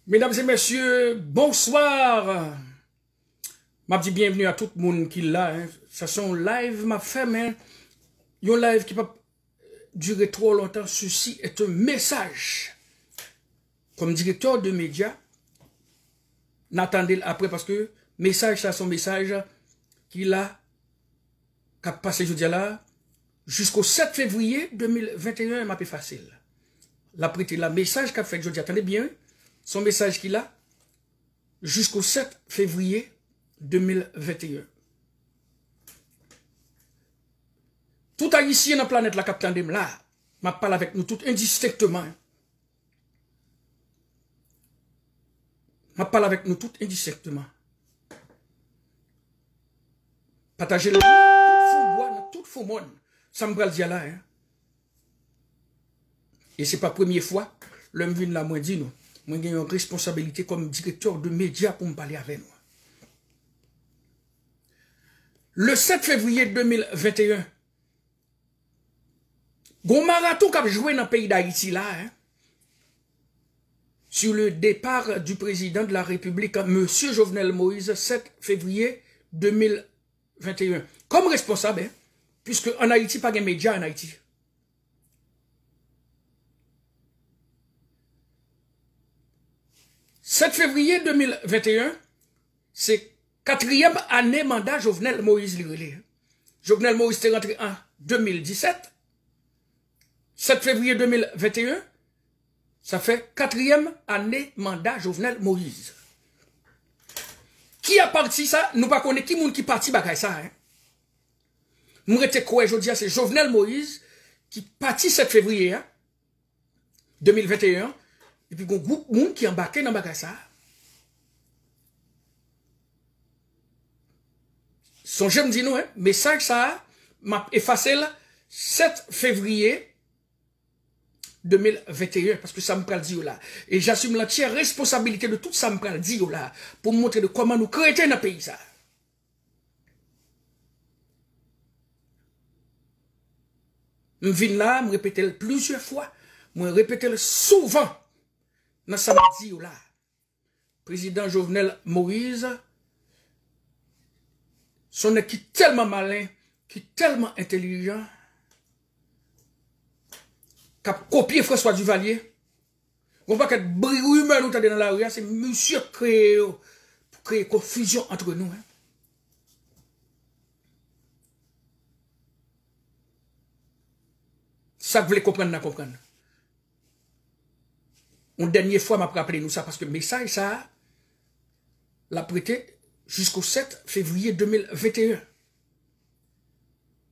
Mesdames et messieurs, bonsoir. M'a dit bienvenue à tout le monde qui l'a. Hein. Ça son live m'a fait, mais un live qui peut durer trop longtemps. Ceci est un message. Comme directeur de médias, n'attendez après parce que message, ça son message qu'il a passé jeudi là jusqu'au 7 février 2021, m'a fait facile. La prêté la message qu'a fait jeudi, attendez bien. Son message qu'il a jusqu'au 7 février 2021. Tout haïtien dans la planète, la capitaine de là, m'a parlé avec nous tout indistinctement. M'a parlé avec nous tout indistinctement. Partagez le tout faux monde. Ça me va le dire là. Hein. Et c'est pas la première fois, l'homme vient là, moi dit nous. Moi, j'ai une responsabilité comme directeur de médias pour me parler avec nous. Le 7 février 2021, gon marathon qui a joué dans le pays d'Haïti là, hein, sur le départ du président de la République, M. Jovenel Moïse, 7 février 2021. Comme responsable, hein, puisque en Haïti, pas de médias en Haïti. « 7 février 2021, c'est 4e année mandat Jovenel Moïse Lirelé. Jovenel Moïse est rentré en 2017. 7 février 2021, ça fait 4e année mandat Jovenel Moïse. Qui a parti ça? Nous ne connaissons pas qui qui parti bagay ça. Hein? Nous rete quoi aujourd'hui, c'est Jovenel Moïse qui parti 7 février hein, 2021. Et puis, il y a un groupe de monde qui embarqué dans le bagage. Son jeune dit nous, hein, message ça, m'a effacé le 7 février 2021, parce que ça me prend le dire là. Et j'assume l'entière responsabilité de tout ça me prend le dire là, pour montrer de comment nous créons dans le pays ça. Je viens là, je répète plusieurs fois, je répète souvent. Dans samedi là, président Jovenel Moïse, son équipe tellement malin, qui tellement intelligent, qui a copié François Duvalier. On va que rumeur nous dans la rue, c'est monsieur créé pour créer confusion entre nous. Hein. Ça vous voulez comprendre, n'a comprendre. Une dernière fois, m'a rappelé nous ça parce que le message, ça, l'a prêté jusqu'au 7 février 2021.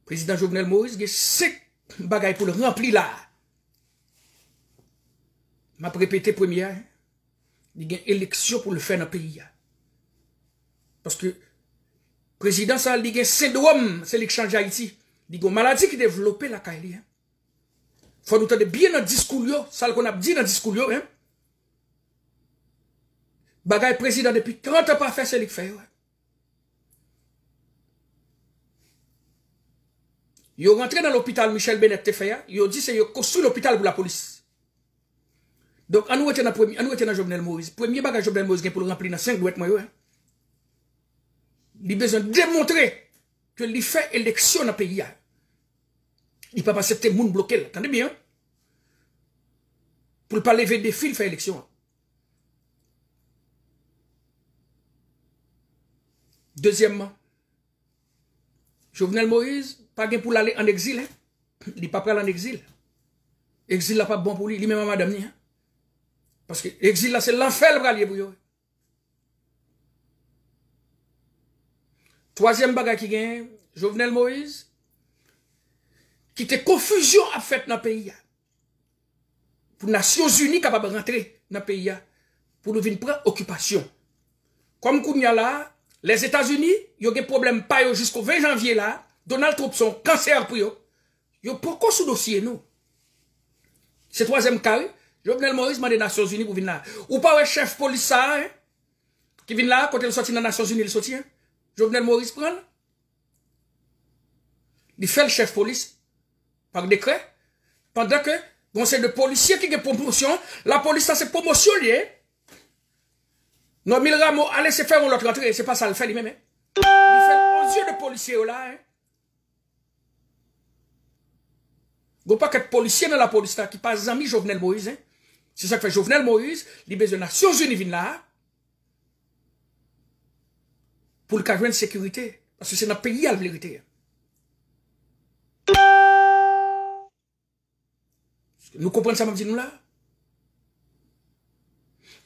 Président Jovenel Moïse, il y a 5 bagailles pour le remplir là. M'a répété première, il y a une élection pour le faire dans le pays. Parce que, président, ça, il y a un syndrome, c'est l'échange d'Haïti. Il y a une maladie qui développe la Kaili. Faut nous entendre bien dans le discours, ça qu'on a dit dans le discours, hein. Bagay président depuis 30 ans pas fait, c'est lui qui fait. Yo rentré dans l'hôpital Michel Bennett te fait, yo dit c'est yo construit l'hôpital pour la police. Donc, on nous était dans Jovenel Moïse. Premier bagage Jovenel Moïse pour le remplir dans 5 douettes, moi, il a besoin de démontrer que il fait élection dans le pays. Il ne peut pas accepter le monde bloqué. Attendez bien. Pour ne pas lever des fils, il fait élection. Deuxièmement, Jovenel Moïse, pas pour aller en exil. Hein? Il n'est pas prêt à aller en exil. Exil n'est pas bon pour lui, lui-même à madame. Hein? Parce que l'exil là, c'est l'enfer le pour lui. Troisième bagage qui gagne, Jovenel Moïse, qui était confusion à fait dans le pays. Pour les Nations Unies capable de rentrer dans le pays. Pour nous venir prendre occupation. Comme Kounia là, les États-Unis, ils ont des problèmes pas jusqu'au 20 janvier là. Donald Trump son cancer pour eux. Ils ont pourquoi sous dossier nous? C'est troisième cas. Jovenel Moïse m'a des Nations Unies pour venir là. Ou pas un chef police ça, hein, qui vient là, quand il sortit dans les Nations Unies, il sortit. Hein? Jovenel Moïse prend. Il fait le chef police par décret. Pendant que, conseil de policiers qui a promotion, la police ça c'est promotion liée. Non, Milramo, allez se faire l'autre rentrée, c'est pas ça le fait lui-même. Hein. Il fait 11 yeux de policiers là. Hein. Il n'y a pas qu'être policier dans la police là, qui passe amis Jovenel Moïse. Hein. C'est ça que fait Jovenel Moïse, il besoin des Nations Unies viennent là. Pour le cas de sécurité. Parce que c'est notre pays à la vérité. Nous comprenons ça, nous là.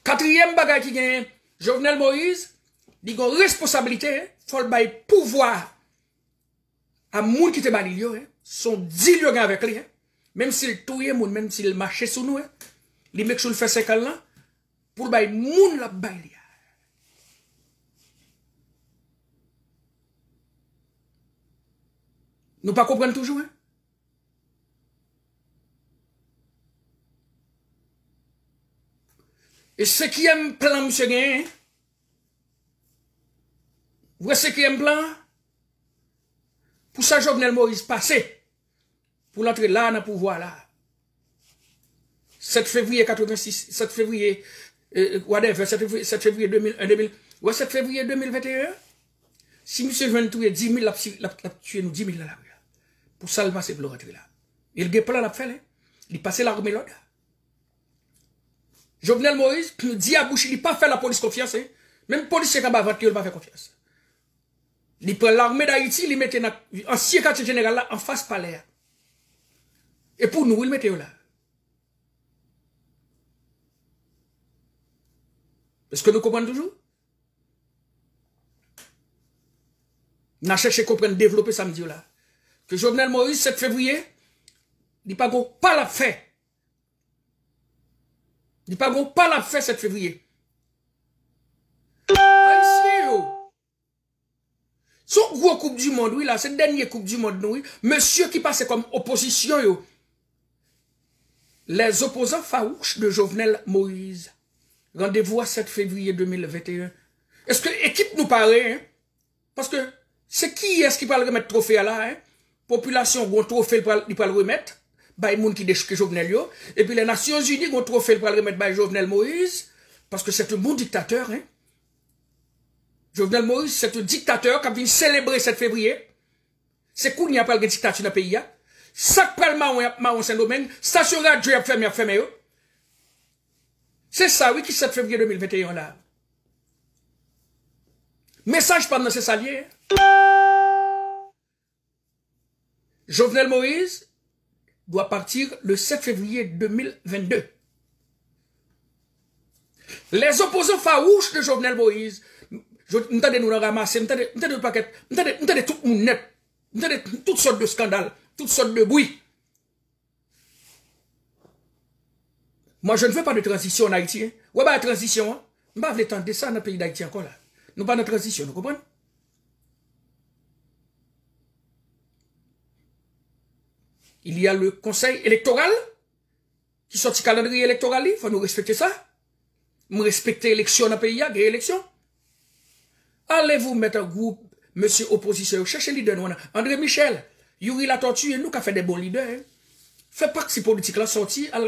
Quatrième bagage qui gagne, Jovenel Moïse, il a une responsabilité, il faut le pouvoir à moun qui te bali yo, son deal yo avec lui, même s'il touye moun, même s'il marche sous nous, il met sur le fait 50 là, pour le moun la bali. Nous pas comprendre toujours, hein? Et ce qui aime plan, monsieur Gain, voici ce qui aime plan, pour ça, Jovenel Moïse passé, pour l'entrer là, dans le pouvoir là. 7 février 86, 7 février, whatever, 7 février 2000, ouais, 7 février 2021, si monsieur Ventoux 10 000, la tué nous 10 000 là. Pour ça, le passé pour le rentrer là. Il y a plan à faire, hein? Il passe l'armée là. Jovenel Moïse nous dit à bouche, il n'a pas fait la police confiance. Hein? Même policier qui a battu, il n'a pas fait confiance. Il prend l'armée d'Haïti, il met un ancien quartier général là, en face palais. Et pour nous, il met là. Est-ce que nous comprenons toujours? Nous avons cherché à comprendre, développer samedi là. Que Jovenel Moïse, 7 février, il n'a pas la fait. Il n'a pas la fait 7 février. Son gros Coupe du Monde, oui, là, c'est le dernier Coupe du Monde, oui. Monsieur qui passait comme opposition, yo. Les opposants farouches de Jovenel Moïse. Rendez-vous à 7 février 2021. Est-ce que l'équipe nous paraît, hein? Parce que c'est qui est-ce qui va le remettre trophée là, hein? Population, bon trophée, il va le remettre. Bah, il y a qui déchire Jovenel yo. Et puis les Nations Unies, bon trophée, il va le remettre by Jovenel Moïse. Parce que c'est un bon dictateur, hein? Jovenel Moïse, c'est un dictateur qui vient célébrer 7 février. C'est cool, il n'y a pas de dictature dans le pays. Ça prend le Maron Saint-Domingue, station radio a fermé. C'est ça, oui, qui 7 février 2021 là. Message pendant ces saliers. Jovenel Moïse doit partir le 7 février 2022. Les opposants farouches de Jovenel Moïse, nous nous ramasser, nous tout le monde net, nous toutes sortes de scandales, toutes sortes de bruit. Moi, je ne veux pas de transition en Haïti. Hein. Ouais, bah, transition, hein. Je ne veux pas tenter ça dans le pays d'Haïti encore là. Nous pas de transition, vous comprenez? Il y a le conseil électoral qui sort du calendrier électoral, il faut nous respecter ça. Nous respecter l'élection dans le pays, il y a élection. Allez-vous mettre un groupe, monsieur opposition, cherchez leader, André Michel, Yuri la tortue, nous qui fait des bons leaders. Hein. Fait partie politique là sorti, à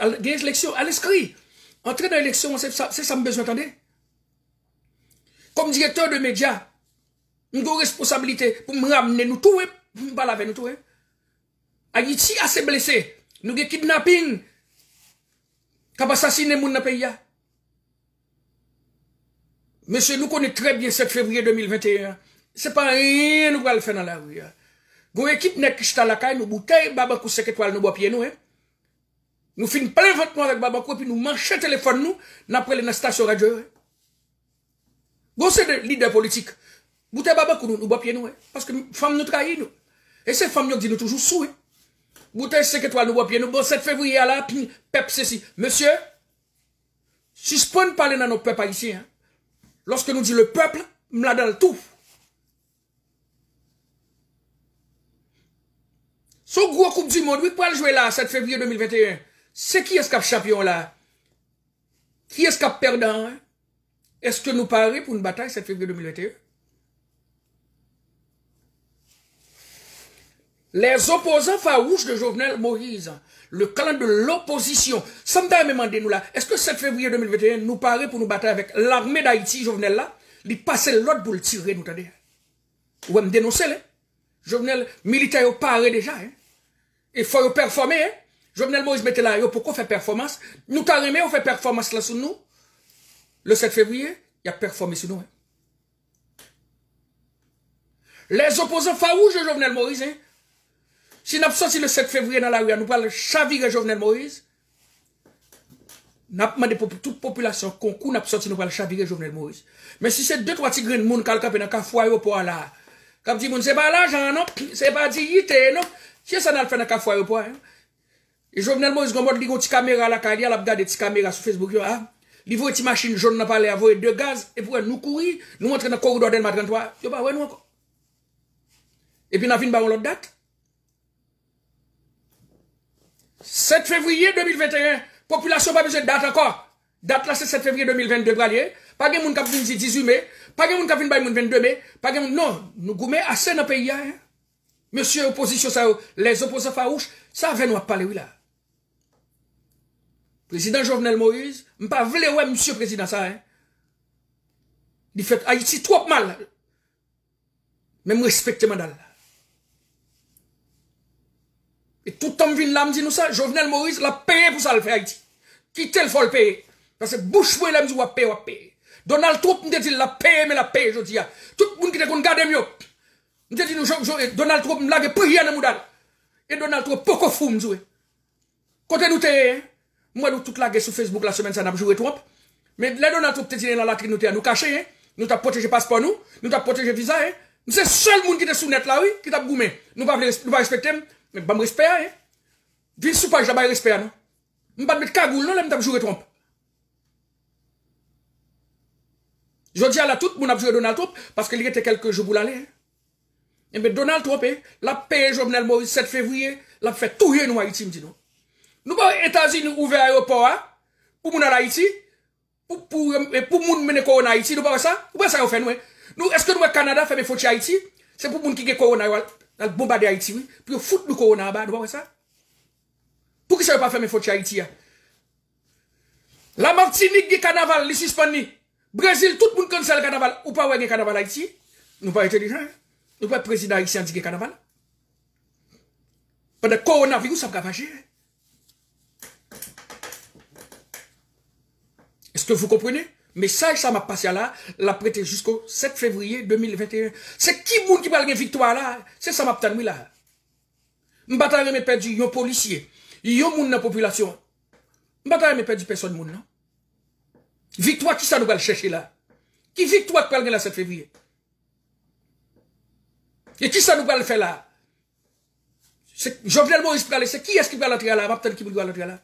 l'élection, à l'esprit. Entrer dans l'élection, c'est ça me besoin d'entendre. Comme directeur de médias, nous avons responsabilité pour me ramener nous tout, pour me parler avec nous tout. Haïti assez blessé. Nous avons kidnapping, qui a assassiné les gens dans le pays. Monsieur, nous connaissons très bien 7 février 2021. C'est pas rien nous allons faire dans la rue. Gon équipe nek qui la caille nous bouteille babakou 5 étoiles nous bois pied nous hein. Nous fin plein ventre avec babakou puis nous mancher téléphone nous n'après les station radio. Gon c'est des leaders politiques. Bouteille babakou nous bois pied nous hein. Parce que femme nous trahit nous. Et ces femmes nous dit nous toujours sous hein. Bouteille 5 étoiles nous bois pied nous bon 7 février là puis pep ceci. Monsieur, suspend parler dans nos peuple haïtien. Hein. Lorsque nous dit le peuple, m'la dans tout. Son gros Coupe du Monde, oui, pour le jouer là, 7 février 2021, c'est qui est-ce qui a champion là? Qui est-ce qui a perdant? Hein? Est-ce que nous parlons pour une bataille 7 février 2021? Les opposants farouches de Jovenel Moïse, le clan de l'opposition, ça me demandé nous là, est-ce que 7 février 2021 nous paraît pour nous battre avec l'armée d'Haïti, Jovenel là, il passe l'autre pour le tirer, nous t'entendez? Ou me dénoncer, là. Jovenel militaire paraît déjà, hein. Il faut performer, hein. Jovenel Moïse mette là, pourquoi faire performance? Nous t'as remis, on fait performance là sur nous. Le 7 février, il y a performé sur nous, hein. Les opposants farouches de Jovenel Moïse, hein. Si nous avons sorti le 7 février dans la rue, nous parlons chavirer Jovenel Moïse. Nous avons demandé pour toute population concours, nous avons sorti nous parlons chavirer Jovenel Moïse. Mais si c'est 2-3 petits grains de monde qui ont campé dans le foyer aéroport là, comme dit, c'est pas l'argent, non, c'est pas dignité, non. Si ça n'a fait dans le foyer aéroport, hein. Et Jovenel Moïse, il y a une petite caméra là, il a regardé des caméras sur Facebook, il voit une machine jaune dans parler, il de gaz, et pour nous courir, nous montrer dans le corridor d'Elma 33, il n'y a pas nous encore. Et puis nous avons une l'autre date. 7 février 2021, population pas besoin de date encore. Date là c'est 7 février 2022 bralier. Pas de monde qui vient 18 mai, pas de monde qui vient 22 mai, pas de monde non, nous goumé assez dans le pays hein. Monsieur opposition ça les opposants farouches, ça va nous parler oui là. Président Jovenel Moïse, m'pas vle ouais monsieur président ça hein. Il fait Haïti trop mal. Même respecter mandal. Et tout le temps vient là me dit nous ça, Jovenel Moïse l'a payé pour ça le faire Haïti. Qui tel faut le payer? Parce que bouche moi là me dit ou payer. Donald Trump me dit l'a payé mais la paye je dis. Tout le monde qui te kon garder mieux. Me dit nous Donald Trump me l'a prié dans moudal. Et Donald Trump poko fou me jouer. Côté nous te moi nous toute la guerre sur Facebook la semaine ça n'a joué Trump. Mais là Donald Trump te dit dans la trine nous caché nous t'a protégé passeport nous t'a protégé visa hein. C'est seul monde qui était sous net là oui qui t'a goumé. Nous pas respecter mais pas me respect hein. Ville sous page là-bas respect non. M'pas mettre cagoule non là m't'a jouer Trump. Je dis à la toute, mon a joué Donald Trump, parce qu'il était quelques jours pour l'aller. Et bien Donald Trump, la paix Jovenel Moïse 7 février, l'a fait tout nous Haïti, me dit nous. Nous pas États-Unis ouvert l'aéroport, pour mon Haïti, pour moun mener corona Haïti, nous pas ça? Ou pas ça on fait nous? Nous, est-ce que nous Canada fait mes fautes Haïti? C'est pour moun qui get corona, la bombarder Haïti, oui. Puis fout nous corona bas, nous pas ça? Pour qui ça pas fait mes fautes Haïti? La Martinique du carnaval, les suspendus. Brésil, tout le monde connaît le carnaval. Ou pas ouais carnaval Haïti? Nous pas intelligents. Nous pas président haïtien dit carnaval. Pendant le coronavirus, ça va fâcher. Est-ce que vous comprenez? Message, ça m'a passé là, l'a prêté jusqu'au 7 février 2021. C'est qui moun qui parle de victoire là? C'est ça m'a ptanui là. M'bataille me perdu yon policier. Yon moun dans la population. M'bataille me perdu personne moun non? Victoire, qui ça nous va le chercher là? Qui victoire parle de la 7 février? Et qui ça nous va le faire là? Jovenel Moïse parle, c'est qui est-ce qui va l'entrer là? M'attendre qui va l'entrer là?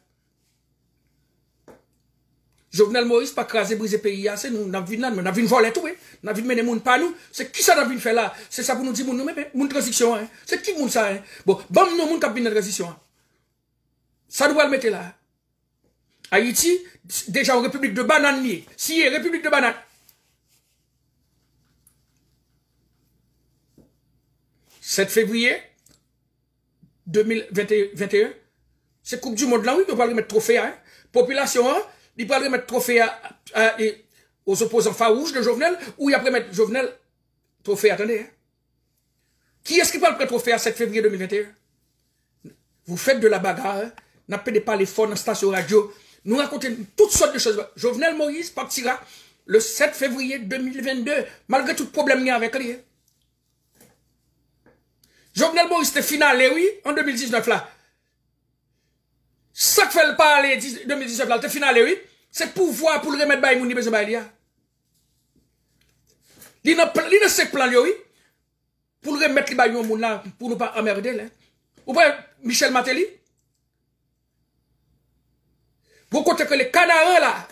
Jovenel Moïse pas craser briser pays c'est nous n'a vu là, n'a vu voler tout, n'a vu mener monde pas nous. C'est qui ça n'a vu faire là? C'est ça pour nous dire nous même monde transition hein. C'est qui monde ça hein? Bon nous monde qui vient transition. Hein. Ça doit le mettre là. Haïti, déjà en République de banane, si République de banane. « 7 février 2021, c'est Coupe du Monde là, oui, on va remettre trophée, hein. Population, hein, il va remettre trophée aux opposants farouches de Jovenel, ou il va remettre Jovenel trophée, attendez, hein. Qui est-ce qui va le trophée à 7 février 2021? Vous faites de la bagarre, hein. N'appelez pas les fonds dans la station radio. Nous racontons toutes sortes de choses. Jovenel Moïse partira le 7 février 2022, malgré tout problème qu'il y a avec lui. Jovenel Moïse était finalé, oui, en 2019 là. Ça que fait le parler 2019 là, était finalé, oui. C'est pouvoir pour le remettre by moun besoin by là. Il n'a ce plan oui. Pour le remettre by moun là pour ne pas emmerder là. Ou pas Michel Matéli? Vous comptez que les Canaries là,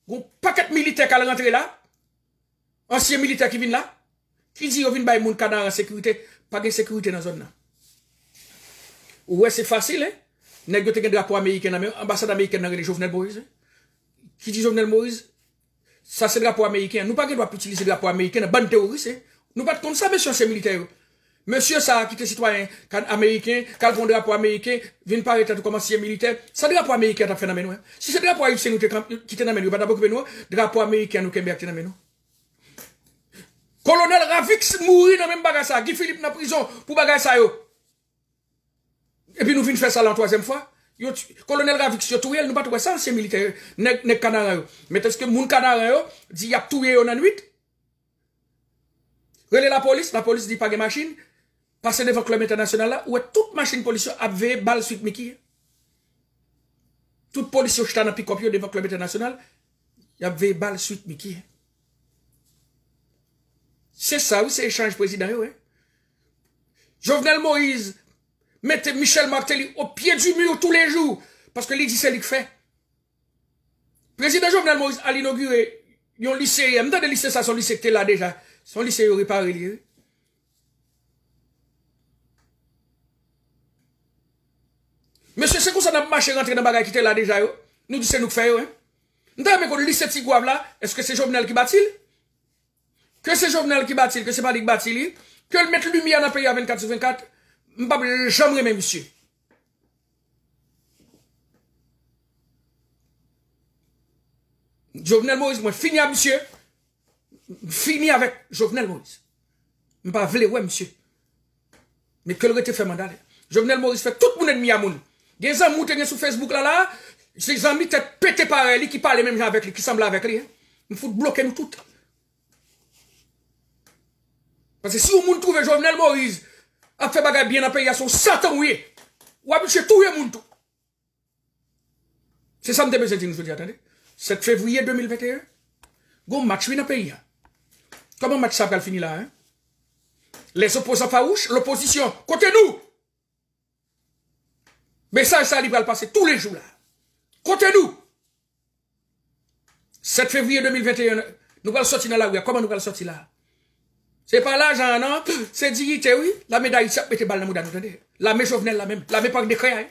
un paquet militaire qui a rentré là, ancien militaire qui vient là, qui dit qu'ils viennent by moun Canaries en sécurité, pas de sécurité dans la zone là. Ouais, c'est facile, hein? N'est-ce que un drapeau américain, ambassade américaine dans les Jovenel Moïse. Qui dit Jovenel Moïse? Ça c'est le drapeau américain. Nous pas qu'on doit utiliser le drapeau américain dans bande terroriste. Nous pas comme ça, monsieur, c'est militaire. Monsieur ça, qui était citoyen américain, qui a un drapeau américain, vient par état comme ancien militaire, ça drapeau américain t'a fait dans nous. Si ce drapeau haïtien nous qui était dans nous, pas d'abord que nous, drapeau américain nous qui est dans nous. Colonel Ravix mourit dans même bagage ça, Guy Philippe dans prison pour bagage ça yo. Et puis nous venons faire ça la troisième fois. Colonel Ravix yo touye, nous pas trouver ça ancien militaire, nek canara yo. Mais est-ce que moun canara yo dit y a touye yo dans nuit? Relais la police dit pas de machine. Passer devant le club international là, où toute machine police a veillé balle suite Mickey. Toute police qui dans pick-up devant le club international, il a veillé balle suite Mickey. C'est ça, oui, c'est échange président, oui. Jovenel Moïse mettez Michel Martelly au pied du mur tous les jours, parce que lui dit c'est lui qui fait. Président Jovenel Moïse a inauguré un lycée, même dans le lycée, ça, son lycée qui était là déjà, son lycée est réparé. Monsieur, c'est comme ça qu'on a marché rentrer dans le bagage qui était là déjà, yo. Nous disons, c'est nous qui faisons, hein. Nous avons dit, le lycée Tigouave là, est-ce que c'est Jovenel qui bâtit? Que c'est Jovenel qui bâtit, que c'est pas lui qui bâtit, que le mettre lumière dans le pays à 24/24, je ne peux jamais aimer, monsieur. Jovenel Moïse, moi, fini à monsieur. Fini avec Jovenel Moïse. Je ne peux pas vouloir, ouais, monsieur. Mais que le été fait mandat. Jovenel Moïse fait tout le monde ennemi à moun. Des amis qui sont sur Facebook là, ces amis qui pété par lui, qui parlent même avec lui, qui semblent avec lui. Il faut bloquer nous toutes. Parce que si vous moun trouve Jovenel Moïse, a fait bagay bien dans le pays, son satan oui. Ou a biché tout le monde tout. C'est ça que je besoin de dire, attendez. 7 février 2021, gon match dans le pays. Comment match ça va finir là, hein? Les opposants farouches, l'opposition, côté nous. Mais ça va le passer tous les jours là. Côté nous. 7 février 2021, nous allons sortir dans la rue. Comment nous allons sortir là? C'est pas l'argent, non? C'est dignité, oui. La médaille, ça mette balle dans le monde. La mé Jovenel, la même. La mé pas de créa.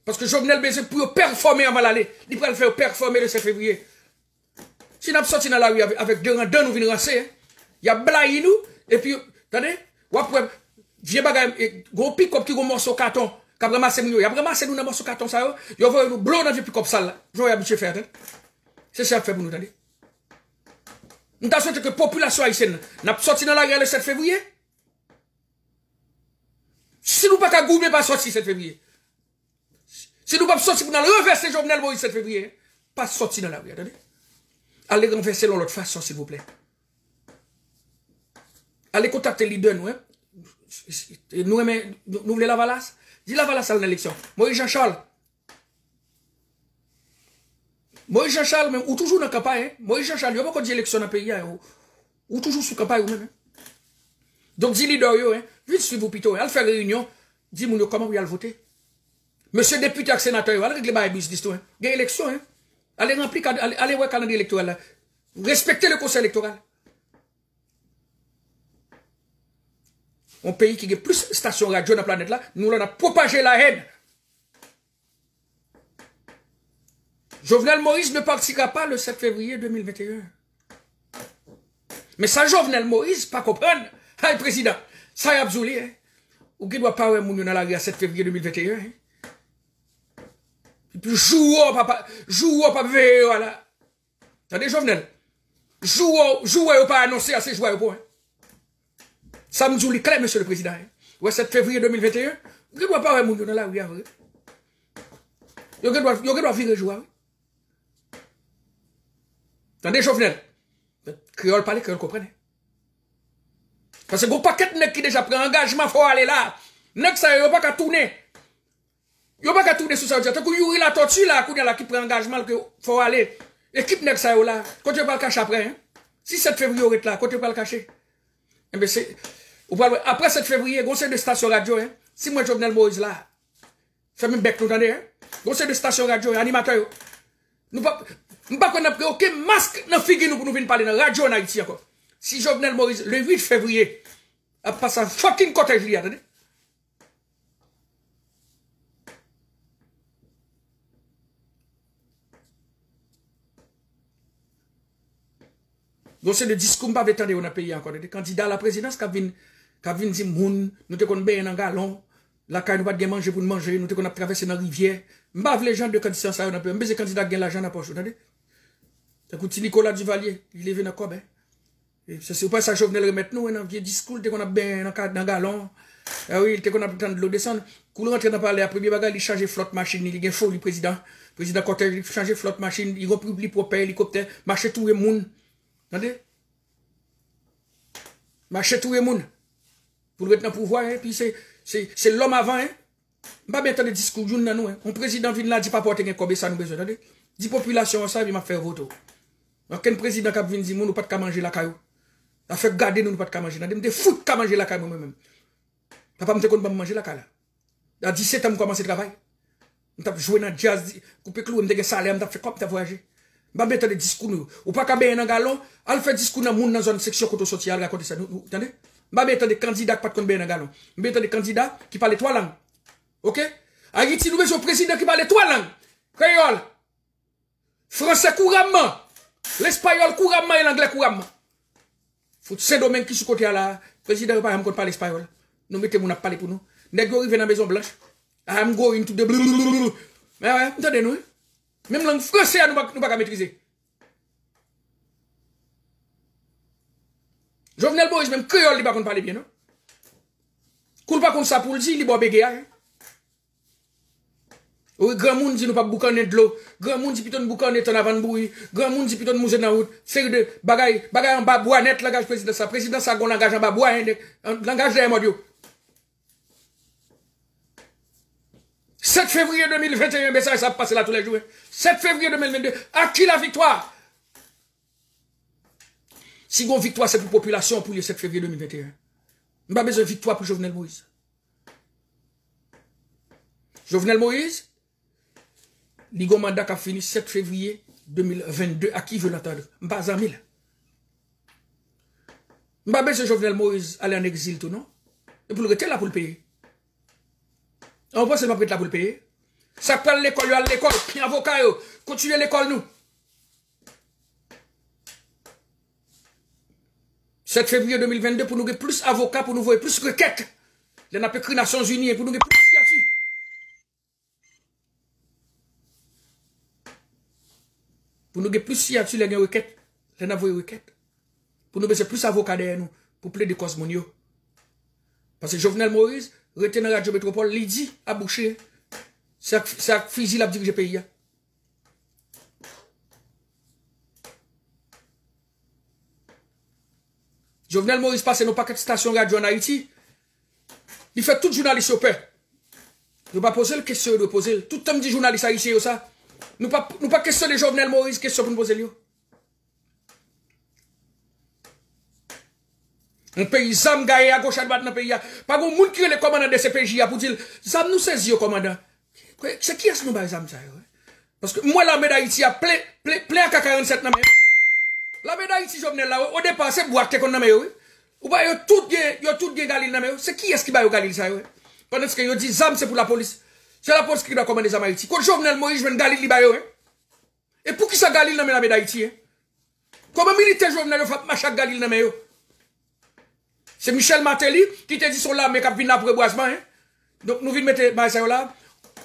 Parce que Jovenel, besoin pour performer avant l'aller. Il peut le faire performer le 7 février. Si nous sorti dans la rue avec deux rangs, nous venons rancer. Il y a blaye nous. Et puis, attendez, ou après, vieux bagay, gros pick-up qui gros morceau carton. Qui a ramassé nous. Il a ramassé nous dans morceau carton, ça. Il va nous blou dans le pick-up sale là. J'aurais habitué faire, c'est ça fait pour nous, attendez. Nous avons souhaité que la population haïtienne n'a pas sorti dans la guerre le 7 février. Si nous ne pouvons pas gouverner, pas sortir le 7 février. Si nous ne pouvons pas sortir pour renverser Jovenel Moïse le 7 février, pas sortir dans la rue. Attendez. Allez renverser l'autre façon, s'il vous plaît. Allez contacter les leader, nous. Hein? Nous voulons la Valasse. Dis la Valasse à l'élection. Moïse Jean-Charles. Moïse Jean-Charles, même, ou toujours dans la campagne, Moïse Jean-Charles, il n'y a pas de élection dans le pays, ou toujours sous campagne, ou même. Donc, dis leader, vite suivre plutôt, allez faire réunion, dis-moi comment vous allez voter. Monsieur député et sénateur, allez régler les business, il y a élection, allez remplir, allez voir le calendrier électoral, respectez le conseil électoral. Un pays qui a plus de stations radio dans la planète là, nous on a propagé la haine. Jovenel Moïse ne partira pas le 7 février 2021. Mais ça, Jovenel Moïse, pas comprendre. Hey, président, ça y a absoulé, hein. Ou qui doit pas avoir moun dans la rue le 7 février 2021, hein. Et puis, jouer, papa, voilà. Attendez, Jovenel. Jouer, pas annoncé à ces joueurs, hein. Ça me dit clair, monsieur le président, hein. Ouais, 7 février 2021, ou qui doit pas avoir moun dans la rue, hein. Yo doit virer jouer, hein. Attendez, Jovenel. Créole parle, créole comprenne. Parce que vous paquet de qui déjà pris engagement, faut aller là. Nek ça, yo pas qu'à tourner. Yo pas qu'à tourner sur ça. Tant que Yuri la tortue là, qui prend engagement, que faut aller. Équipe nek ça, là. Quand tu pas le cacher après, hein. Si 7 février, là, quand tu pas le cacher. Eh bien, c'est, après 7 février, conseil de station radio, hein. Si moi, Jovenel Moïse là, fait même bec, nous entendez, hein. Conseil de station radio, animateur, nous pas qu'on a pris aucun masque dans figure nous pour nous venir parler dans la radio en Haïti encore. Si Jovenel Moïse, le 8 février, a passé un fucking cottage, attendez. Donc c'est le discours qu'on va attendre dans le pays encore. Des candidats à la présidence qui viennent Quand vient dire moun, nous te qu'on ben dans galon, la caille nous pas de manger pour manger, nous te qu'on a traversé dans rivière. M'bave les gens de conditions ça on a peu, mais candidat gagne l'argent dans poche, attendez. Écoute Nicolas Duvalier, il est venu dans cob. C'est pas ça Jovenel remettre nous dans vieux discours te qu'on a ben dans galon. Ah oui, il te qu'on a prendre de l'eau descendre. Coule rentrer dans parler après bagage il changer flotte machine, il gagne faux le président. Président Cortez il changer flotte machine, il republie propre hélicoptère, marcher tout le monde. Attendez. Marcher tout le monde. Pour être dans le pouvoir, hein, puis c'est l'homme avant, hein. Pas bien entendre discours d'une nous, hein. Mon président vient là, dit pas porter un cob, ça nous besoin, attendez. Dit population, ça, il m'a fait voter. Aucun président qui vient dire, nous pas de manger la caillou. Ça fait garder nous pas de manger. Nous me foutre de manger la caillou moi-même. Papa me dit qu'on pas manger la caillou. À 17 ans, je commence le travail. Je suis joué dans le jazz, couper clou, je suis salaire, je fait comme tu voyagé. Pas bien entendre discours nous. Ou pas qu'à bien dans galon, elle fait discours dans monde dans zone section côté social, raconter ça. Attendez. Pas bien entendre candidats qui pas de bien dans galon. Bien entendre candidats qui parlent 3 langues. OK? Haïti, nous avons un président qui parle 3 langues. Créole. Français couramment. L'espagnol couramment et l'anglais couramment. Faut ces domaines qui sont côté là. Président pas encore parler espagnol. Nous mettez mon à parler pour nous. Nèg yo rive dans Maison Blanche. I'm going to the mais ouais, entendez nous. Même langue français nous pas maîtriser. Jovenel Moïse même créole il pas parler bien non. Coule pas comme ça pour le dire, il boit bégaye. Oui, grand monde dit nous pas boucaner de l'eau. Grand monde dit piton boucaner en avant de bouille. Grand monde dit piton mouze dans route. C'est de bagay en bas bois net langage président ça. Président ça gon langage en bas bois langage des modio. 7 février 2021 message ça passe là tous les jours. 7 février 2022 à qui la victoire? Si gon victoire c'est pour population pour le 7 février 2021. Nous pas besoin de victoire pour Jovenel Moïse. Jovenel Moïse, le mandat qui a fini 7 février 2022, à qui veut l'entendre? M'pas en mille. M'pas besoin de Jovenel Moïse aller en exil tout, non? Et pour le rester là pour le payer. On pense que c'est pas là pour le payer. Ça parle l'école, à l'école, puis avocat, continuez l'école nous. 7 février 2022, pour nous avoir plus d'avocats, pour nous voir plus de requêtes. Les Nations Unies, pour nous avoir plus de signature. Pour nous avoir plus de signature, les requêtes. Les requêtes. Pour nous avoir plus d'avocats derrière nous, pour plaider cause monio. Parce que Jovenel Moïse, retenu dans la radio métropole, il dit à boucher. C'est un fusil à diriger le pays. Jovenel Moïse passe nos paquets de stations radio en Haïti. Il fait tout journaliste au père. Nous pas poser la question de poser. Tout le temps dit journaliste haïtien ça. Nous pas questionner Jovenel Moïse, question pour nous poser. Un pays zam gaye à gauche à droite dans le pays. Pas de monde qui est le commandant de CPJ pour dire zam nous saisi au commandant. C'est qui est-ce nous ba zam ça? Parce que moi l'armée d'Haïti a plein AK-47 dans l'armée d'Haïti Jovenel là au départ c'est boîte qu'on dans yo. Ou pas yo tout gen Galil dans yo. C'est qui est-ce qui ba yo Galil ça yo? Pendant que yo dit zam c'est pour la police. C'est la police qui doit commander zam Haïti. Quand Jovenel Moïse vient Galil li ba yo. Et pour qui ça Galil dans l'armée d'Haïti? Comment militaire Jovenel yo fait machaque Galil dans yo? C'est Michel Martelly qui te dit son l'armée qui vient après boisement. Donc nous venons mettre ça là.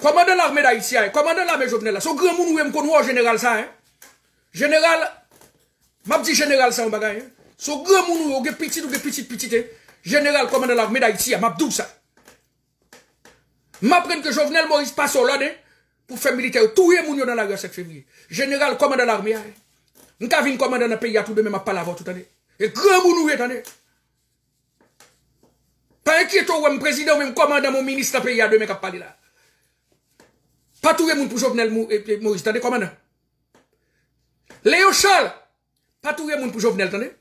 Commandant l'armée d'Haïti, commandant l'armée Jovenel là. Son grand monde ou qu'on voit général ça. Général, m'a dit général ça en bagaille. Son grand monde ou petit petit. Général commandant l'armée d'Haïti, m'a dit ça. M'apprendre que Jovenel Moïse passe au là pour faire militaire tout le monde dans la guerre 7 février. Général commandant l'armée. M'ka vinn commandant dans pays tout de même pas la voix tout année. Et grand monde ou attendez. Pas inquiétant ou un président ou même commandant mon ministre dans le pays demain qui a parlé là. Pas tout le monde pour Jovenel Moïse, attendez, commandant. Léo Charles, pas tout le monde pour Jovenel, attendez.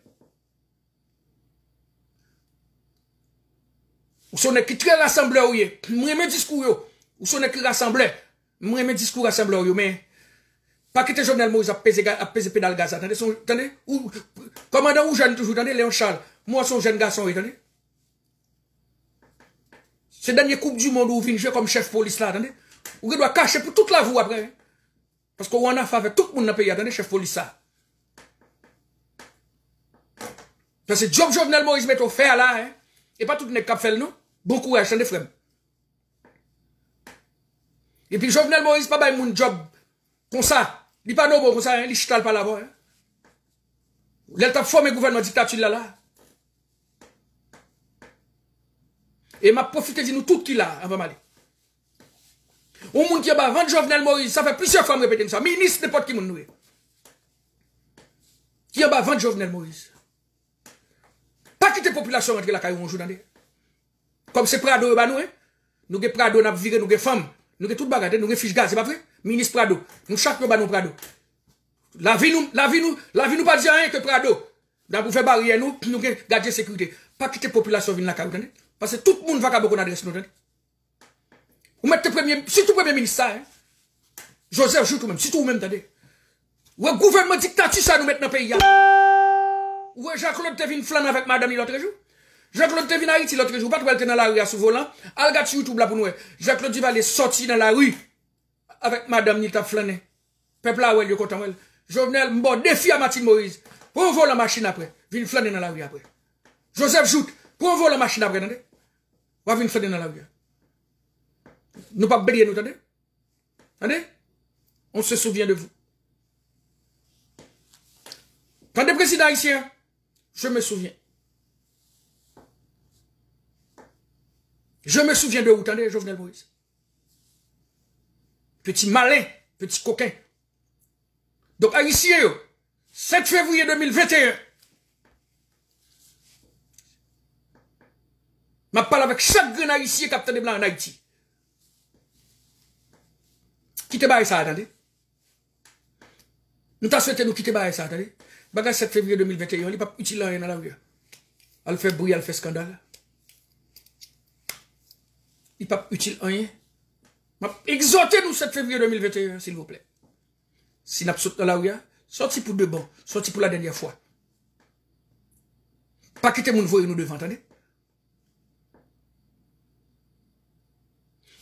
Ou son qui très rassembleur, moi mes discours, ou son qui rassembleur, moi mes discours rassembleur, mais pas quitter Jovenel Moïse à peser pédale gaz, attendez, ou commandant ou jeune toujours, attendez, Léon Charles, moi son jeune garçon, attendez. C'est dernier coupe du monde où vient jouer comme chef police là, attendez. Ou doit cacher pour toute la vie après. Parce qu'on a fait avec tout le monde dans le pays, attendez, chef police ça. Parce que Job Jovenel Moïse met au fer là, Et pas tout le monde qui fait nous. Bon courage, des frères. Et puis Jovenel Moïse, pas bail mon job. Comme ça. Il pas non bon comme ça, hein. Il chital pas là-bas. Hein. L'État formé gouvernement dictature là. Et m'a profité de nous tout qui là, avant d'aller. Au monde qui a avant Jovenel Moïse, ça fait plusieurs fois me répéter ça. Ministre n'importe qui nous. Qui a avant Jovenel Moïse. Pas quitter la population entre la caille un jour. Comme c'est Prado, bah nous, hein? Nous avons Prado, nous avons viré, nous avons femmes, nous avons tout bagarre, nous avons fiche gaz, c'est pas vrai? Ministre Prado, nous chaque nous Prado. La vie nous pas dire rien que Prado. Nous avons fait barrière, nous avons gardé sécurité. Pas quitter la population venir la caille, parce que tout le monde va avoir beaucoup d'adresse, nous, vous mettez surtout premier ministre, ça, hein? Joseph Jout, même, surtout vous-même, attendez. Ou gouvernement dictature, ça nous met dans le pays, ou Jean-Claude te vient flan avec madame l'autre jour. Jean-Claude te vient à Haïti l'autre jour. Pas trop dans la rue à sous volant. Al gâte sur YouTube là pour nous. Jean-Claude va aller sortir dans la rue avec madame Nita flané. Peuple là, ouais, il est content. Jovenel, bon, défi à Martine Moïse. Pour on vole la machine après. Vin flaner dans la rue après. Joseph Jout, pour on vole la machine après, attendez. Va venir flaner dans la rue. Nous pas bélier, nous, attendez. Attendez. On se souvient de vous. Quand le président haïtien, je me souviens. Je me souviens de vous, attendez, Jovenel Moïse. Petit malin, petit coquin. Donc, haïtien, 7 février 2021, je parle avec chaque grand haïtien capitaine de blanc en Haïti. Quittez ça, attendez. Nous t'as souhaité nous quitter ça, attendez. Bagage 7 février 2021, il n'est pas utile dans la rue. Elle fait bruit, elle fait scandale. Il n'est pas utile rien. Exhortez nous 7 février 2021, s'il vous plaît. Si nous sommes dans la rue, sorti pour de bon, sorti pour la dernière fois. Pas quitter mon voie nous devant, attendez.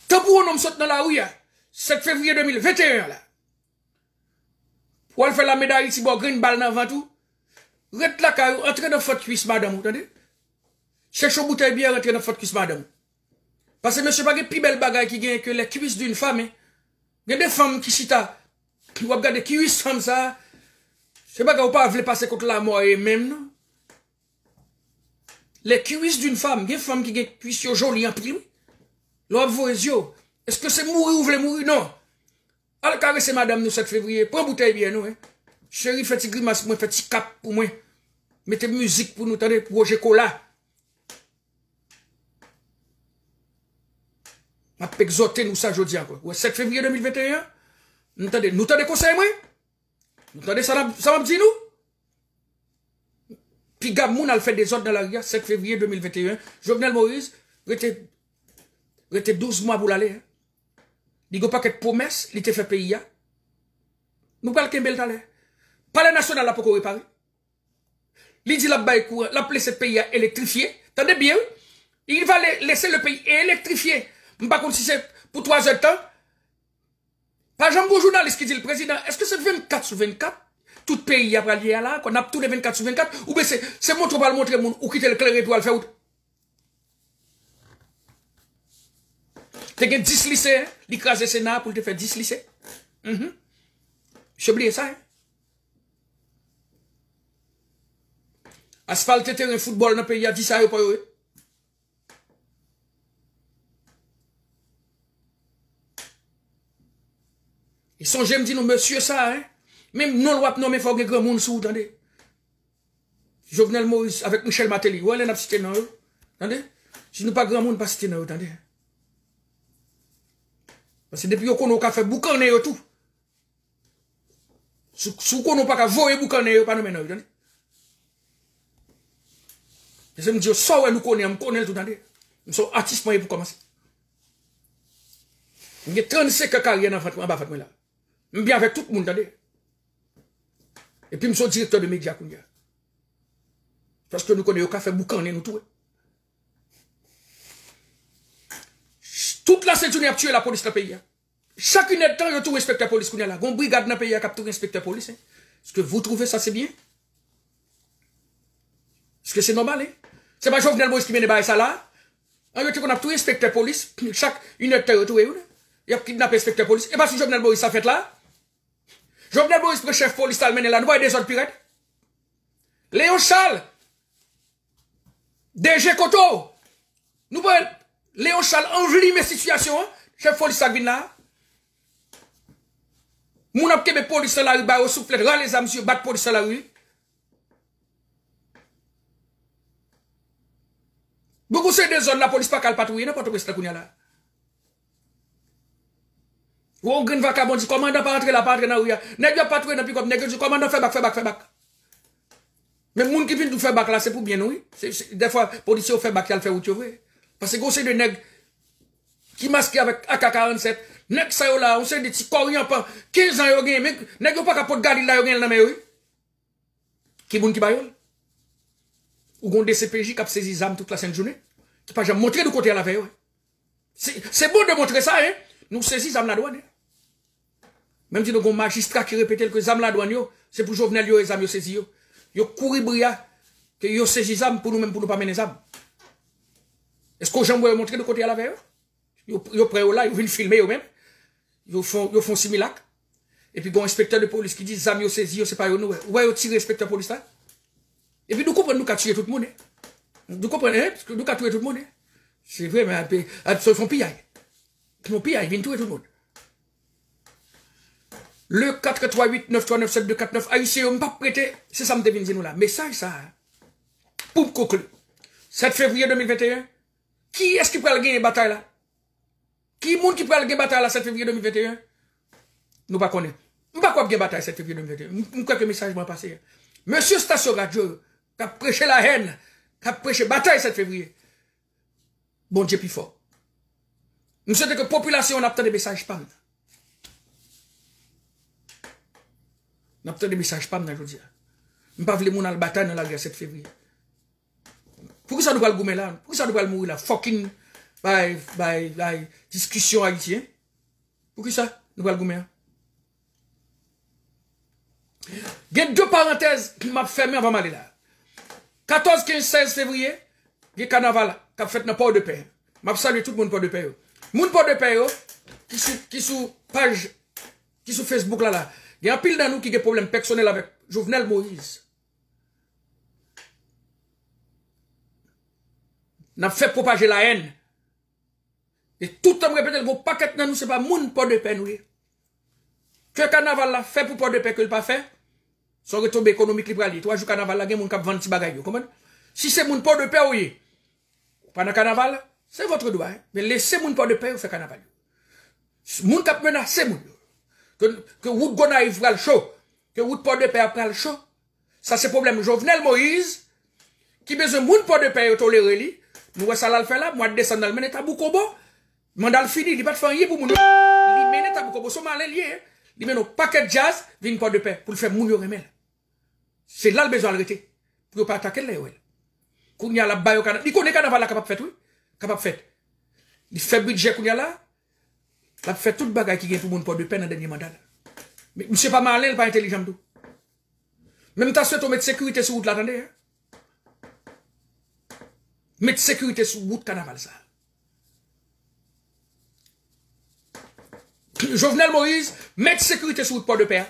Tant pour nous sommes dans la rue, 7 février 2021, là. Pour aller faire la médaille ici, bon, green balle dans tout. Rete la caille, entre dans votre cuisse, madame, vous entendez? Cherche une bouteille bien, rentre dans votre cuisse, madame. Parce que monsieur, pas de plus belle bagaille qui gagne que les cuisses d'une femme. Il y a des femmes qui chita, qui vont regarder cuisses comme ça. C'est pas que vous pas voulez passer contre la mort et même, non? Les cuisses d'une femme, il y a des femmes qui gagnent cuisses jolies en prime. L'autre vos yeux. Est-ce que c'est mourir ou vous voulez mourir? Non. Allez caresser madame nous 7 février. Prends bouteille bien, nous, hein. Chérie, faites une grimace pour moi, faites un cap pour moi. Mettez musique pour nous, attendez, pour Roger Cola. Je vais exhorter nous ça aujourd'hui encore. 7 février 2021. Nous t'avons conseil, moi? Nous t'avons ça m'a dit nous? Puis Gamoun a fait des ordres dans la rue, 7 février 2021. Jovenel Moïse, rete 12 mois pour l'aller. Il n'y a pas de promesse, il te fait payer. Nous parlons de Kembel. Palais national là pour qu'on répare. Il dit la laisser le pays électrifié. Attendez bien, il va laisser le pays électrifié. Je ne sais pas si c'est pour 3 heures de temps. Par exemple, un journaliste qui dit le président, est-ce que c'est 24 sur 24? Tout pays a lié à là, qu'on a tous les 24 sur 24? Ou bien c'est montre pour montrer ou quitter le clair pour le faire autre? Tu as 10 lycées, l'écraser le Sénat pour te faire 10 lycées. J'ai oublié ça. Hein? Asphalte terrain football dans le pays, il y a 10 ans pour eux. Ils sont, j'aime dire, monsieur, ça, hein. Même non, l'ouap, non, mais il faut que grand monde sous, attendez. Jovenel Moïse avec Michel Matéli. Où est-ce que cité dans eux? Attendez? Si nous pas grand monde, pas cité dans eux, attendez. Parce que depuis qu'on a fait boucaner tout. Si qu'on n'a pas voyer boucaner, pas nous mener, attendez. Et je me dis, ça, ouais, nous connaissons tout, attendez. Nous sommes artistes pour commencer. Il y a 35 carrières dans Fatma, là. Je suis bien avec tout le monde, attendez. Et puis, je suis directeur de médias. Parce que nous connaissons qu'à faire boucaner, nous tout. Toute la journée a tué la police dans le pays. Chacune de temps, il y a tout respecte la police. Il y a une brigade dans le pays qui a tout respecté la police. Est-ce que vous trouvez ça c'est bien? Est-ce que c'est normal? C'est pas Jovenel Moïse qui mène ça là. On a tout inspecteur police, chaque une heure de il a kidnappé inspecteur police. Et pas si Jovenel Moïse ça fait là. Jovenel Moïse, le chef police, a mené là, nous voyons des autres pirates. Léon Charles, DG Koto, nous voyons Léon Charles envenime situation, chef police a là. Moun ap kebe police la rue, ba au soufflet, ran les âmes sur bat police la rue. Beaucoup c'est des zones la police pas qu'à patrouiller n'importe où c'est là. Ou on green vacabon dit commandant pas rentrer là pas rentrer dans rue. Nèg yo patrouiller dans pick-up, nèg dit commandant fait back. Mais moun qui vient tout faire back là c'est pour bien oui. Des fois policier fait back il fait route vrai. Parce que go c'est de nèg qui masqué avec AK-47, nèg ça yo là, on sait des petits corian pas 15 ans yo gen mais nèg yo pas capable garder là yo gen dans mais oui. Qui moun qui bayol? Ou gon DCPJ qui a saisi zam toute la sainte journée, qui pas jamais montré de côté à la veille. C'est bon de montrer ça, hein. Nous saisissons zam la douane. Hein? Même si nous avons un magistrat qui répète que zam la douane, c'est pour Jovenel yo et zam yo saisi yo. Yo couri bria, que yo saisi zam pour nous même pour nous pas mener zam. Est-ce que j'aime montrer de côté à la veille? Yo prêt là, yo viennent filmer yo même. Yo font simulac. Et puis, il y a un inspecteur de police qui dit zam yo saisi yo, c'est pas yo nous. Ouais, yo tire inspecteur de police là. Et puis nous comprenons nous qu'à tuer tout le monde. Nous comprenons, parce que nous qu'à tuer tout le monde. C'est vrai, mais ils font pillage. Ils font pillage, ils viennent tuer tout le monde. Le 438-939-7249, Haïtien, on ne pas prêter, c'est ça me devine dire nous là. Message ça. Pour conclure. 7 février 2021, qui est-ce qui peut gagner une bataille là? Qui est-ce qui peut gagner une bataille là 7 février 2021? Nous pas connaissons. Nous pas quoi gagner bataille 7 février 2021. Nous crois que le message m'a passé. Monsieur Station Radio, qui a prêché la haine, qui a prêché bataille 7 février. Bon Dieu plus fort. Nous souhaitons que la population n'a pas de messages pas. N'a pas de messages pas, je dis. Nous ne pas voulons la bataille dans la guerre 7 février. Pourquoi ça nous va le gommer là? Pourquoi ça nous va le mourir là? Fucking discussion haïtienne. Pourquoi ça nous va le gommer? Il y a deux parenthèses qui m'a fermé avant d'aller là. 14, 15, 16 février, il y a carnaval qui a fait dans Port-de-Paix. Je salue tout le monde Port-de-Paix. Moun Port-de-Paix, qui sous page, qui sous Facebook là. Il y a un pile dans nous qui a des problèmes personnels avec Jovenel Moïse. N'a fait propager la haine. Et tout le temps répéter le paquet dans nous, c'est pas moun Port-de-Paix nous. Que carnaval là fait pour Port-de-Paix que le pas fait. Son retombée économique libre. 3 jours carnaval là, il y a moun k'ap vendre ti bagay. Si c'est moun Port-de-Paix oui. Pendant carnaval, c'est votre droit. Hein? Mais laissez moun Port-de-Paix faire carnaval. Moun k'ap menacer moun. Que route Gonaïve pral chaud. Que route Port-de-Paix pral chaud. Ça c'est problème Jovenel Moïse qui besoin moun Port-de-Paix tolérer li. Nous ça là le fait là, moi descendre dans le mène Taboukobo. Mandal fini, il pas de faire rien pour moun. Il mène Taboukobo son malin lié. Il mène au paquet de jazz, vient Port-de-Paix pour le faire moun yo remel. C'est là le besoin d'arrêter. Pour ne pas attaquer les ouel. Quand il y a la baille au Canada, il connaît Canada capable de faire, oui. Capable de faire. Il fait budget quand il y a là. Il a fait toute bagaille qui vient pour moun Port-de-Paix dans le dernier mandat. Mais monsieur pas malin, il pas intelligent tout. Même t'as souhaité mettre sécurité sur route là, attendez. Mettre sécurité sur route carnaval ça. Jovenel Moïse, mettre sécurité sur route Port-de-Paix.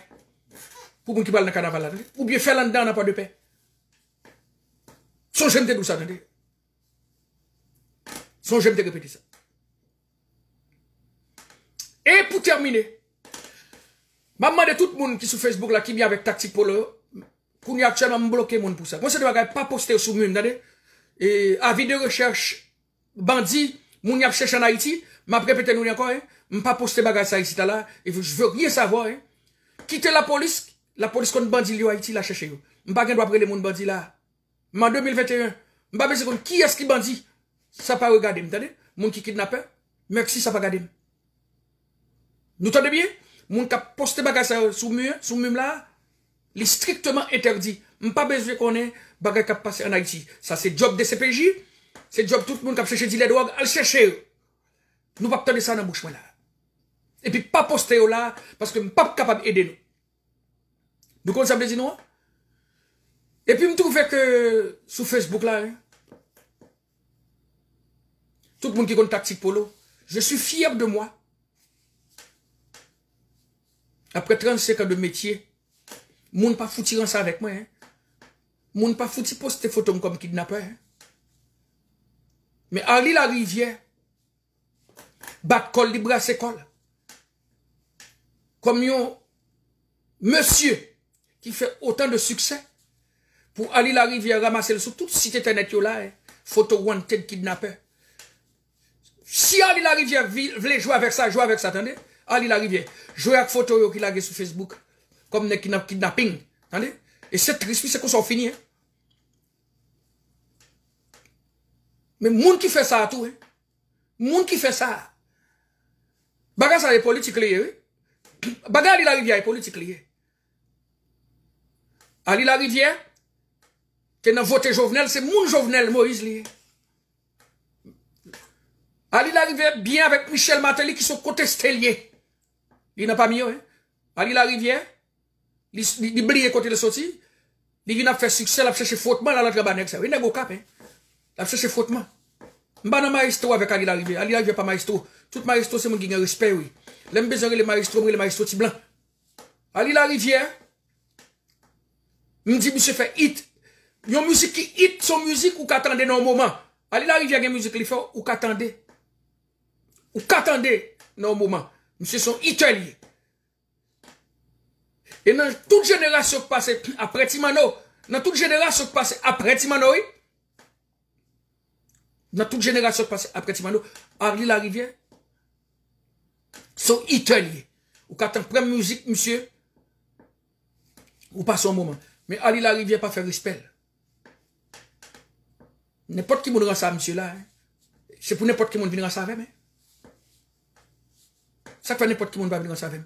Pour moun qui parle dans carnaval là, ou bien faire là-dedans dans Port-de-Paix. Son j'aime te dire ça, attendez. Son j'aime te répéter ça. Et pour terminer, je demande à tout le monde qui est sur Facebook là, qui vient avec Tactique Polo, qu'on y a actuellement bloqué mon pour ça. Moi, c'est ne pas poster sur moi, et avis de recherche, bandit, moun y a cherché en Haïti, m'a répété nous encore, hein, pas poster bagage ça ici là, et je veux rien savoir, hein. Quittez la police contre bandit en Haïti, la chercher. M'pas gen doit prendre les moun bandit là. En 2021, m'pas besoin de qui est-ce qui bandit? Ça pas regarder, m'entendez? Moun qui kidnappeur, merci ça pas regarder. Nous entendez bien? Moun qui a posté bagage sous mur là, il est strictement interdit. M'pas besoin qu'on ait bagage qui a passé en Haïti. Ça c'est job de CPJ, c'est job tout le monde qui a cherché des drogues, à le chercher. Nous pas attendre ça dans bouche là. Et puis pas poster là parce que m'pas capable d'aider nous. Nous comme ça veut dire non? Et puis, je trouve que sur Facebook là, hein, Tout le monde qui compte tactique polo. Je suis fier de moi. Après 35 ans de métier, moun pas fouti ça avec moi. Hein. Moun pas fouti poster photo comme kidnappeur. Hein. Mais Henri la Rivière, bat col li brasse col. Comme yon monsieur qui fait autant de succès pour aller la Rivière ramasser le sous toute site internet yo là, hein, photo wanted kidnapper. Si Ali la Rivière voulait jouer avec ça, attendez. Ali la Rivière, jouer avec photo yo qui l'a sur Facebook comme des kidnapping, attendez. Et c'est triste, c'est qu'on s'en finit. Hein. Mais moun qui fait ça tout, hein. Moun qui fait ça. Baga ça est politique lié, oui. Baga Ali la Rivière est politique lié. Ali la Rivière, qui n'a voté Jovenel, c'est moun Jovenel Moïse lié. Ali la Rivière, bien avec Michel Martelly qui sont contestés liés. Il n'a pas mis, hein. Ali la Rivière, il brille côté de sortie, il vient faire succès, il a cherché fautement, là, il n'a pas cap, hein. Il a cherché fautement. M'ba nan maestro avec Ali la Rivière. Ali la Rivière pas maestro. Tout maestro c'est mon qui a respect, oui. L'aime besoin les maestro ti blanc. Ali la Rivière, m'di monsieur fait hit. Yon musique qui hit son musique ou qu'attendez dans un moment. Ali la Rivière gen musique li fait ou qu'attendez. Ou qu'attendez dans un moment. Monsieur son italien. Et dans toute génération qui passe après Timano, dans toute génération qui passe après Timano, oui. Dans toute génération qui passe après Timano, Ali la Rivière, sont italiens. Ou quand on prend musique, monsieur, ou pas son moment. Mais Ali la Rivière pas faire respect. N'importe qui moun rend ça, monsieur là. Hein. C'est pour n'importe qui moun venir rend ça avec. Hein. Ça fait n'importe qui moun va venir rend ça avec.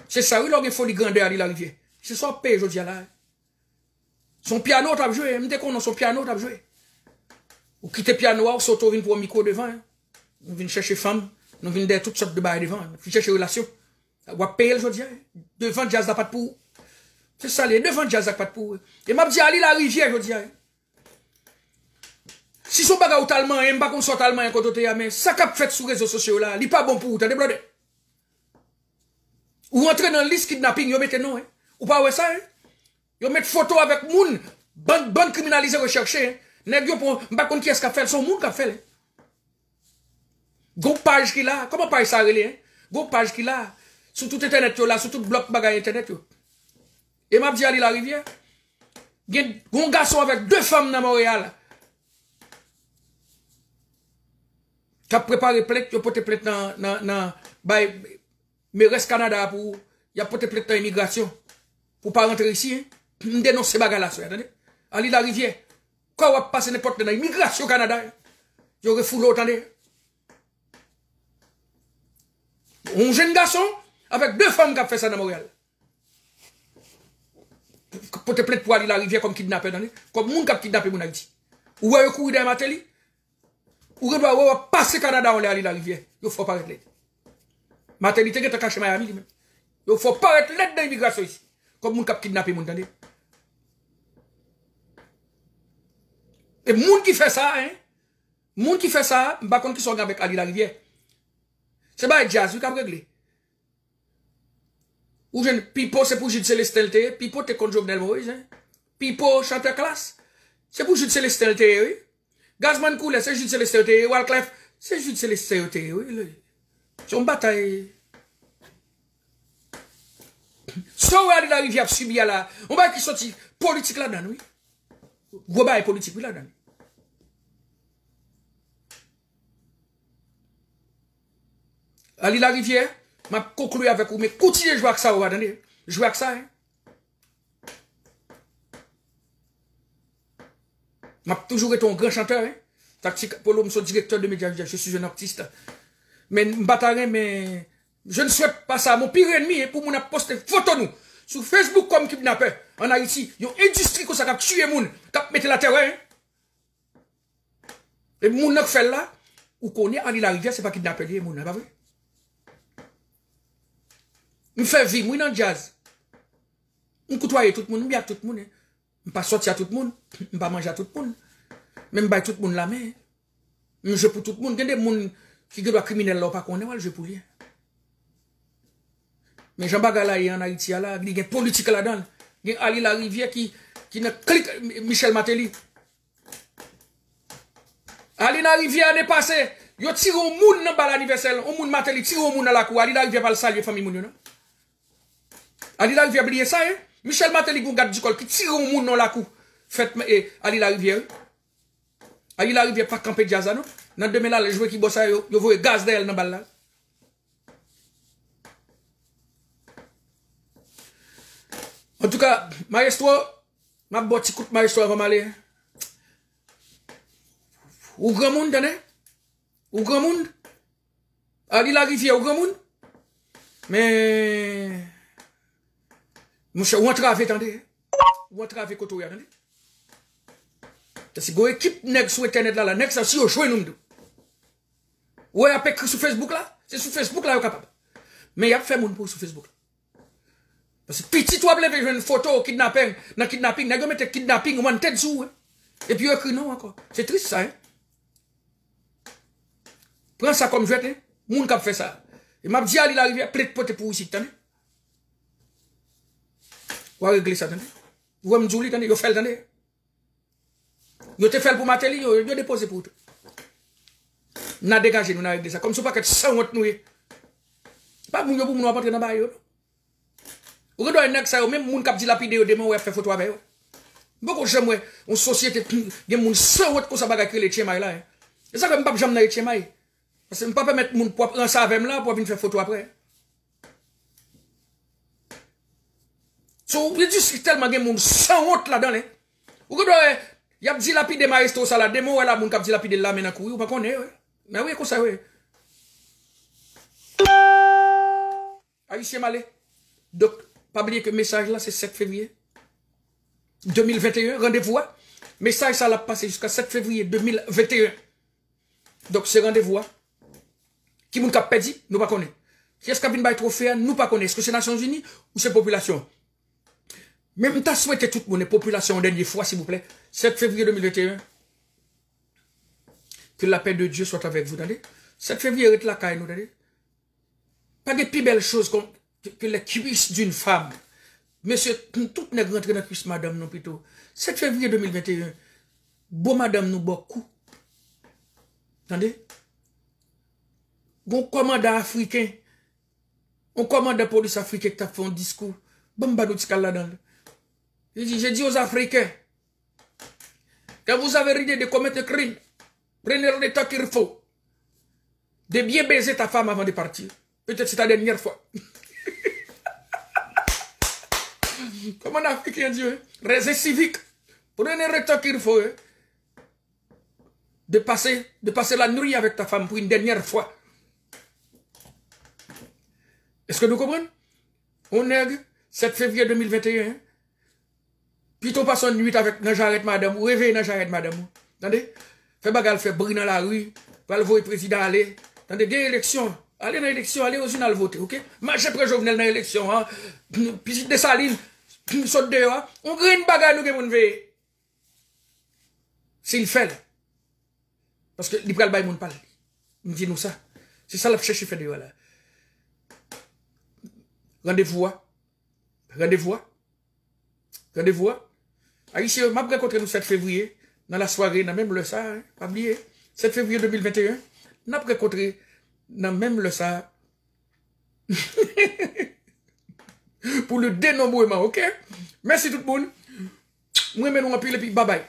C'est ça, oui, il faut les grandeur Ali la Rivière. C'est ça, paix, je dis là. Hein. Son piano, t'as joué. M'dé qu'on a son piano, t'as joué. Ou quitter piano, ou sauter pour un micro devant. Hein. Nous venons chercher femme, nous venons de toutes sortes de bails devant. Nous venons chercher relation. Ou à payer, je dis. Devant jazz, n'a pas de pour. C'est ça, les devant jazz, n'a pas de pour. Et m'a dit, Ali la Rivière, je dis. Si son bagage ou allemand, et m'ba qu'on soit allemand, et côté, mais ça qu'a fait sur les réseaux sociaux là, il pas bon pour vous, t'as déblodé. Ou entrer dans la liste kidnapping, yo mettez non, hein. Ou pas ouais ça, hein. Yo mettez photo avec moun, bande criminalisée recherchée, hein. Nèg yo pour m'ba kon qui est-ce qu'a fait, son moun qu'a fait. Groupe page qui là, comment page ça relé, hein? Groupe page qui là, sur tout internet yo là, sur tout bloc bagage internet yo. Et m'a dit Ali la Rivière, gen gon garçon avec 2 femmes dans Montréal. Qui a préparé plainte, qui a porté plainte dans Meres Canada pour, il a porté plainte dans l'immigration. Pour pas rentrer ici, hein. On dénonce ces bagages là, attendez. Ali la Rivière. Quand on va passer n'importe dans l'immigration Canada, hein. Il aurait foulé, attendez. Un jeune garçon avec 2 femmes qui a fait ça dans Montréal. Porté plainte pour Ali la Rivière comme kidnappé, attendez. Comme moun qui a kidnappé mon Haïti. Ou est courir dans Martelly. Ou doit passer Canada, on est allé la Rivière. Il faut pas arrêter l'aide. Maternité qui est caché Miami. Il faut pas arrêter l'aide de l'immigration ici. Comme moun kap kidnappé, moun tande. Et moun qui fait ça, hein. Moun qui fait ça, m'ba kon qui sont avec Ali la Rivière. C'est pas jazz, vous cap régler. Ou jeune Pipo, c'est pour Jude Célestin T. Pipo, t'es contre Jovenel Moïse, hein. Pipo, chanteur classe. C'est pour Jude Célestin T, oui. Gazman Koulé, c'est Jude Célestin T. Walclef, c'est Jude Célestin T, oui. C'est une bataille. So, Ali la Rivière subi là. On va qui sorti politique là-dedans, oui. Gros bail politique là-dedans. Ali la Rivière, m'a conclu avec vous, mais continuez de jouer avec ça, vous attendez. Jouer avec ça, hein. M'a toujours été un grand chanteur, hein. Tactique Polo, je suis directeur de médias, je suis un artiste. Mais mais je ne souhaite pas ça. Mon pire ennemi, pour mon poster photo nous sur Facebook comme kidnappeur en Haïti. Il y a une industrie qui a tué moun, qui a mis la terre, hein. Et moun qui fait là, ou qu'on est Ali la Rivière, c'est pas kidnappeur, moun, pas vrai? Je fais vivre, moi, dans le jazz. Je côtoie tout le monde, je bien tout le monde. Je ne pas sortir à tout le monde, je ne pas manger à tout le monde. Même pas tout le monde la main. Je pour tout le monde. Il y a des gens qui doivent criminels là, pas qu'on est, je pour lui. Mais Jean-Baga là, il y a en Haïti, là, il y a politique là-dedans. Il y a Ali la Rivière qui ne clique Michel Matéli. Ali la Rivière n'est passé. Yo tire au monde dans l'anniversaire. Au monde Matéli tire au monde dans la cour. Ali la Rivière pas le saluer famille moun non. Ali la Rivière oublier ça, hein? Michel Matéli qui garde du col qui tire au monde dans la cour. Faites Ali la Rivière. Ali la Rivière pas camper Diaza non. Dans demain là les joueurs qui bossent yo voye gaz d'elle dans balle là. En tout cas, maestro, ma botti coup maestro avant m'aller. Ou grand monde donné? Ou grand monde? Ali la Rivière ou grand monde? Mais monsieur ou entrave attendez. Ou entrave koto attendez. C'est go équipe nèg sur internet là, nèg ça si yo jouer nous. Ou y a écrit sur Facebook là, c'est sur Facebook là yo capable. Mais y a fait moun pour sur Facebook. Parce que petit toi blé une photo kidnapping, dans kidnapping, nèg mette kidnapping ou tête sous. Et puis yo écrit non encore. C'est triste ça hein. Prends ça comme jouet hein. Moun k'ap fait ça. Et m'a dit Ali la Rivière plate pote pour ici attendez. Ou régler ça attendez. Ou m'djouli attendez, yo fait attendez. Yo te fait pour Matéli, yo déposé pour tout. N'a dégagé nous n'a réglé ça comme ça pas que sans honte nous. Pas moun yo pour nous rentrer dans ba yo. Ou que doit nek ça même moun k'ap dilapide yo demain ou fait photo avec yo. Beaucoup j'aime on société gen moun sans honte comme ça bagay les tchemay là. Et ça comme pas j'aime dans tchemay. Parce que je ne peux pas permettre moun pour prendre ça avec là pour venir faire photo après. So, il dit tellement gen moun sans honte là-dedans. Ou que doit y a dilapide maestro ça là demain ou là moun k'ap dilapide là maintenant courir ou pas connaît. Mais oui comme ça oui. Haïtien malé. Donc pas oublier que message là c'est 7 février 2021 rendez-vous. Message ça l'a passé jusqu'à 7 février 2021. Donc c'est rendez-vous. Qui moun k'ap perdu nous pas connaît. Qui est-ce qu'a vinn bay trophée nous pas connaît. Est-ce que c'est Nations Unies ou c'est population? Même t'as souhaité toute mon population dernière fois s'il vous plaît. 7 février 2021. Que la paix de Dieu soit avec vous, attendez. 7 février est la caille nous, attendez. Pas de plus belles choses que les cuisses d'une femme. Monsieur, tout n'est rentré dans la cuisse madame non plutôt. 7 février 2021. Beau madame nous beaucoup. Attendez. Bon commandant africain. On commandant police africain qui t'a fait un discours. Bon badoutikal là-dedans. J'ai dit aux Africains. Quand vous avez l'idée de commettre un crime, prenez le temps qu'il faut. De bien baiser ta femme avant de partir. Peut-être c'est ta dernière fois. Comme un Africain dit, raison civique. Prenez le temps qu'il faut. De passer la nuit avec ta femme pour une dernière fois. Est-ce que nous comprenons? On est 7 février 2021. Puis on passe une nuit avec Najaret madame, ou réveille Najaret madame. Attendez? Fait bagal, fait brûler dans la rue, pour le voter président aller. Attendez, des élections. Allez dans l'élection, allez aux urnes voter, ok? Marchez après Jovenel dans l'élection, hein? Puis des salines, saute dehors, on gagne une bagarre, nous gagne veille. S'il fait, parce que l'Ibral Bay moun parle. Il dit nous ça. C'est ça la cherche fait dehors là. Rendez-vous. Rendez-vous. Rendez-vous. Haïtien, m'a rencontré nous 7 février, dans la soirée, dans même le ça, hein, pas oublier. 7 février 2021, n'a rencontré dans même le ça. Pour le dénombrement, ok? Merci tout le monde. Moi, maintenant, on pile et puis bye bye.